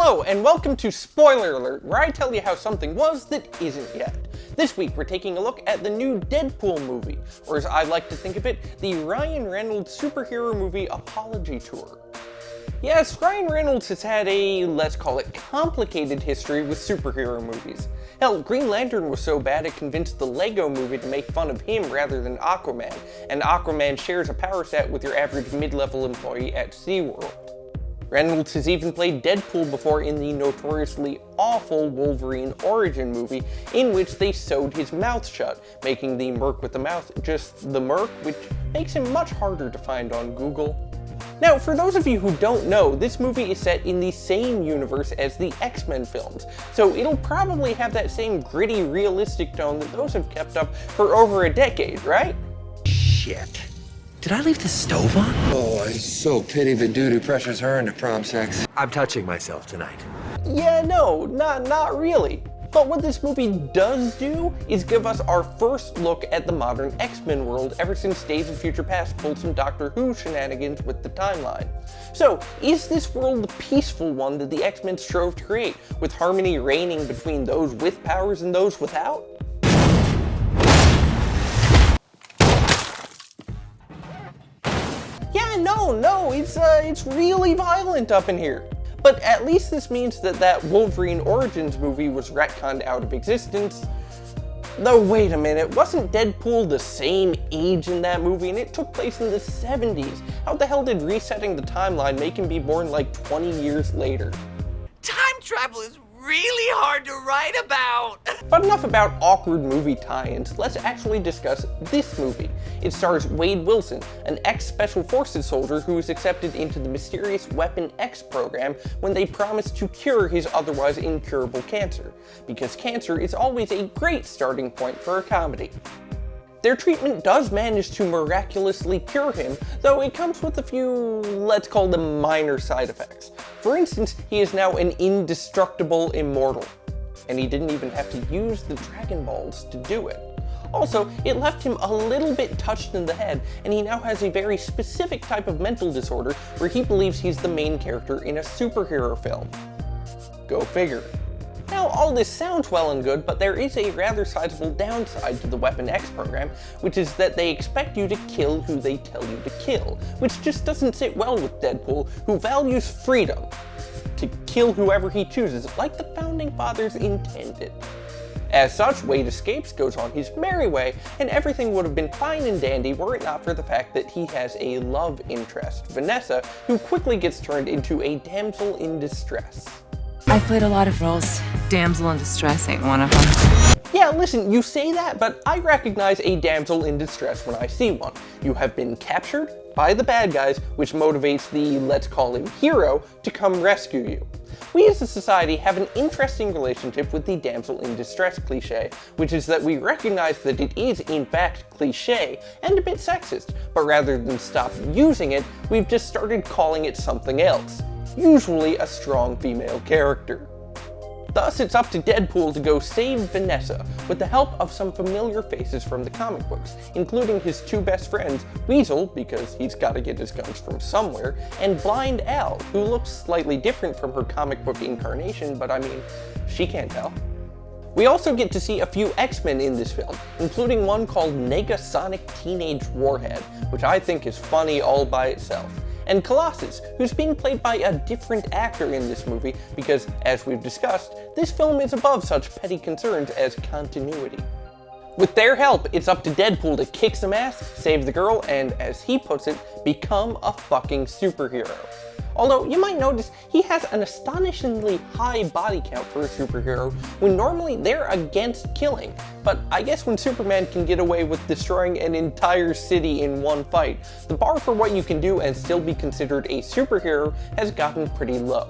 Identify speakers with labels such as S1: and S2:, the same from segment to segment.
S1: Hello, and welcome to Spoiler Alert, where I tell you how something was that isn't yet. This week, we're taking a look at the new Deadpool movie, or as I like to think of it, the Ryan Reynolds superhero movie apology tour. Yes, Ryan Reynolds has had a, let's call it, complicated history with superhero movies. Hell, Green Lantern was so bad it convinced the Lego movie to make fun of him rather than Aquaman, and Aquaman shares a power set with your average mid-level employee at SeaWorld. Reynolds has even played Deadpool before in the notoriously awful Wolverine origin movie, in which they sewed his mouth shut, making the merc with the mouth just the merc, which makes him much harder to find on Google. Now, for those of you who don't know, this movie is set in the same universe as the X-Men films, so it'll probably have that same gritty, realistic tone that those have kept up for over a decade, right?
S2: Shit. Did I leave the stove on?
S3: Oh, I so pity the dude who pressures her into prom sex.
S2: I'm touching myself tonight.
S1: Yeah, no, not really. But what this movie does do is give us our first look at the modern X-Men world ever since Days of Future Past pulled some Doctor Who shenanigans with the timeline. So, is this world the peaceful one that the X-Men strove to create, with harmony reigning between those with powers and those without? Yeah, no, it's really violent up in here. But at least this means that Wolverine Origins movie was retconned out of existence. Though wait a minute, wasn't Deadpool the same age in that movie and it took place in the 70s? How the hell did resetting the timeline make him be born like 20 years later?
S2: Time travel is really hard to write about!
S1: But enough about awkward movie tie-ins, let's actually discuss this movie. It stars Wade Wilson, an ex-Special Forces soldier who is accepted into the mysterious Weapon X program when they promise to cure his otherwise incurable cancer, because cancer is always a great starting point for a comedy. Their treatment does manage to miraculously cure him, though it comes with a few, let's call them minor side effects. For instance, he is now an indestructible immortal, and he didn't even have to use the Dragon Balls to do it. Also, it left him a little bit touched in the head, and he now has a very specific type of mental disorder where he believes he's the main character in a superhero film. Go figure. Now, all this sounds well and good, but there is a rather sizable downside to the Weapon X program, which is that they expect you to kill who they tell you to kill, which just doesn't sit well with Deadpool, who values freedom to kill whoever he chooses, like the Founding Fathers intended. As such, Wade escapes, goes on his merry way, and everything would have been fine and dandy were it not for the fact that he has a love interest, Vanessa, who quickly gets turned into a damsel in distress.
S4: I've played a lot of roles. Damsel in distress ain't one of them.
S1: Yeah, listen, you say that, but I recognize a damsel in distress when I see one. You have been captured by the bad guys, which motivates the, let's call him, hero to come rescue you. We as a society have an interesting relationship with the damsel in distress cliche, which is that we recognize that it is in fact cliche and a bit sexist, but rather than stop using it, we've just started calling it something else. Usually a strong female character. Thus, it's up to Deadpool to go save Vanessa with the help of some familiar faces from the comic books, including his two best friends, Weasel, because he's gotta get his guns from somewhere, and Blind Al, who looks slightly different from her comic book incarnation, but I mean, she can't tell. We also get to see a few X-Men in this film, including one called Negasonic Teenage Warhead, which I think is funny all by itself. And Colossus, who's being played by a different actor in this movie because, as we've discussed, this film is above such petty concerns as continuity. With their help, it's up to Deadpool to kick some ass, save the girl, and, as he puts it, become a fucking superhero. Although, you might notice he has an astonishingly high body count for a superhero, when normally they're against killing. But I guess when Superman can get away with destroying an entire city in one fight, the bar for what you can do and still be considered a superhero has gotten pretty low.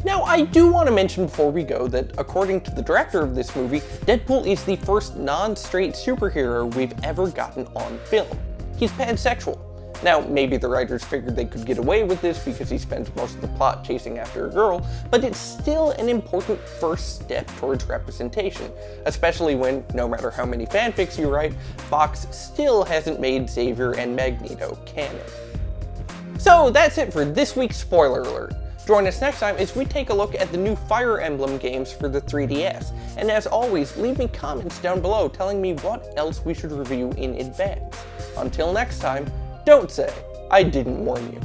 S1: Now, I do want to mention before we go that, according to the director of this movie, Deadpool is the first non-straight superhero we've ever gotten on film. He's pansexual. Now, maybe the writers figured they could get away with this because he spends most of the plot chasing after a girl, but it's still an important first step towards representation, especially when, no matter how many fanfics you write, Fox still hasn't made Xavier and Magneto canon. So that's it for this week's Spoiler Alert. Join us next time as we take a look at the new Fire Emblem games for the 3DS. And as always, leave me comments down below telling me what else we should review in advance. Until next time, don't say I didn't warn you.